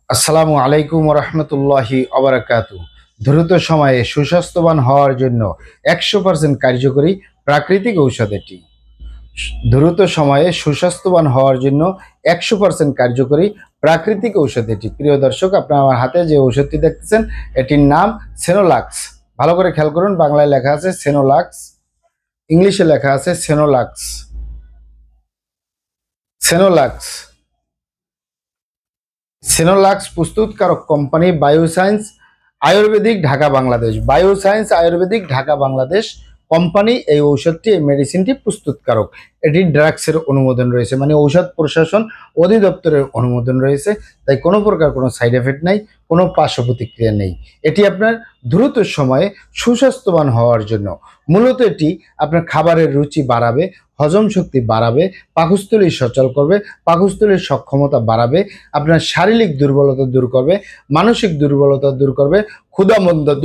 আসসালামু আলাইকুম রহমতুল্লাহি আবরাকাতু। দ্রুত সময়ে সুস্বাস্থ্যবান হওয়ার জন্য 100% কার্যকরী প্রাকৃতিক ঔষধ এটি। দ্রুত সময়ে সুস্বাস্থ্যবান হওয়ার জন্য 100% কার্যকরী প্রাকৃতিক ঔষধ এটি। প্রিয় দর্শক, আপনার আমার হাতে যে ঔষধটি দেখতেছেন এটির নাম সেনোলাক্স। ভালো করে খেয়াল করুন, বাংলায় লেখা আছে সেনোলাক্স, ইংলিশে লেখা আছে সেনোলাক্স। সেনোলাক্স সেনোলাক্স প্রস্তুতকারক company bioscience Ayurvedic Dhaka Bangladesh. Bioscience Ayurvedic Dhaka Bangladesh company এই ঔষধটি, এই মেডিসিনটি প্রস্তুতকারক। এটি ড্রাগসের অনুমোদন রয়েছে, মানে ঔষধ প্রশাসন অধিদপ্তরের অনুমোদন রয়েছে। তাই কোনো প্রকার কোনো সাইড এফেক্ট নাই, কোনো পার্শ্ব প্রতিক্রিয়া নেই। এটি আপনার দ্রুত সময়ে সুস্বাস্থ্যবান হওয়ার জন্য। মূলত এটি আপনার খাবারের রুচি বাড়াবে, হজম শক্তি বাড়াবে, পাকস্থলী সচল করবে, পাকস্থলীর সক্ষমতা বাড়াবে, আপনার শারীরিক দুর্বলতা দূর করবে, মানসিক দুর্বলতা দূর করবে, ক্ষুধামন্দা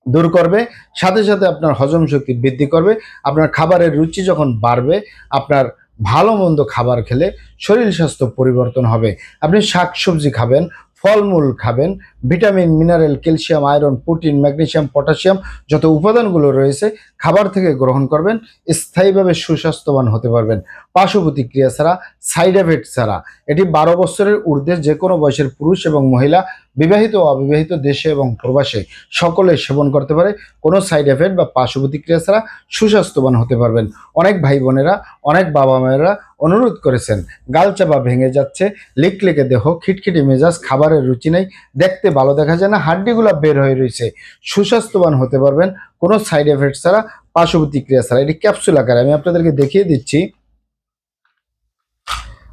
দূর করবে, সাথে সাথে আপনার হজম শক্তি বৃদ্ধি করবে। আপনার খাবারের রুচি যখন বাড়বে, আপনার ভালো মন্দ খাবার খেলে শরীর স্বাস্থ্য পরিবর্তন হবে। আপনি শাকসবজি খাবেন, ফলমূল খাবেন, vitamin, mineral, calcium, iron, protein, magnesium, potassium যত উপাদানগুলো রয়েছে খাবার থেকে গ্রহণ করবেন, স্থায়ীভাবে সুস্বাস্থ্যবান হতে পারবেন, পার্শ্ব প্রতিক্রিয়া ছাড়া, সাইড এফেক্ট ছাড়া। এটি 12 বছরের ঊর্ধ্বে যে কোনো বয়সের পুরুষ এবং মহিলা, বিবাহিত ও অবিবাহিত, দেশে এবং প্রবাসে সকলে সেবন করতে পারে। কোনো সাইড এফেক্ট বা পার্শ্ব প্রতিক্রিয়া ছাড়া সুস্বাস্থ্যবান হতে পারবেন। অনেক ভাই বোনেরা, অনেক বাবা মায়েরা অনুরোধ করেছেন, গাল চাপা ভেঙে যাচ্ছে, লিকলিকে দেহ, খিটখিটি মেজাজ, খাবারের রুচি নেই, দেখতে ভালো দেখা যায় না, হাড্ডিগুলা বের হয়ে রয়েছে। সুস্বাস্থ্যবান হতে পারবেন কোনো সাইড এফেক্ট ছাড়া, পার্শ্ব প্রতিক্রিয়া ছাড়া। এটি ক্যাপসুল আকারে আমি আপনাদেরকে দেখিয়ে দিচ্ছি।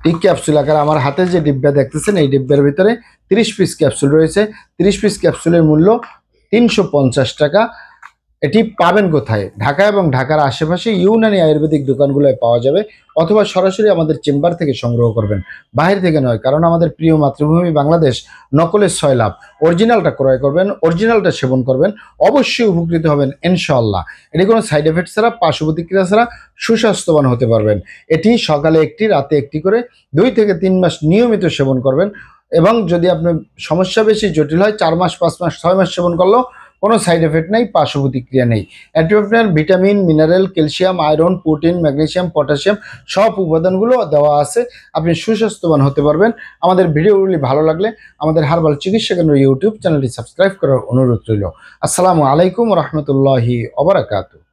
এই ক্যাপসুল আকারে আমার হাতে যে ডিব্বা দেখতেছেন, এই ডিব্বার ভিতরে 30 পিস ক্যাপসুল রয়েছে। 30 পিস ক্যাপসুলের মূল্য 350 টাকা। এটি পাবেন কোথায়? ঢাকা এবং ঢাকার আশেপাশে ইউনানি আয়ুর্বেদিক দোকানগুলোয় পাওয়া যাবে, অথবা সরাসরি আমাদের চেম্বার থেকে সংগ্রহ করবেন, বাহির থেকে নয়। কারণ আমাদের প্রিয় মাতৃভূমি বাংলাদেশ, নকলের ছয় লাভ। অরিজিনালটা ক্রয় করবেন, অরিজিনালটা সেবন করবেন, অবশ্যই উপকৃত হবেন ইনশাআল্লাহ। এটি কোনো সাইড এফেক্ট ছাড়া, পার্শ্ব প্রতিক্রিয়া ছাড়া সুস্বাস্থ্যবান হতে পারবেন। এটি সকালে একটি, রাতে একটি করে 2 থেকে 3 মাস নিয়মিত সেবন করবেন। এবং যদি আপনার সমস্যা বেশি জটিল হয়, 4 মাস, 5 মাস, 6 মাস সেবন করলেও কোনো সাইড এফেক্ট নেই, পার্শ্ব প্রতিক্রিয়া নেই। এটি আপনার vitamin, mineral, calcium, iron, protein, magnesium, potassium সব উপাদানগুলো দেওয়া আছে। আপনি সুস্বাস্থ্যবান হতে পারবেন। আমাদের ভিডিওগুলি ভালো লাগলে আমাদের হার্বাল চিকিৎসা কেন্দ্র ইউটিউব চ্যানেলটি সাবস্ক্রাইব করার অনুরোধ রইল। আসসালামু আলাইকুম রহমতুল্লাহি ওয়া বারাকাতুহু।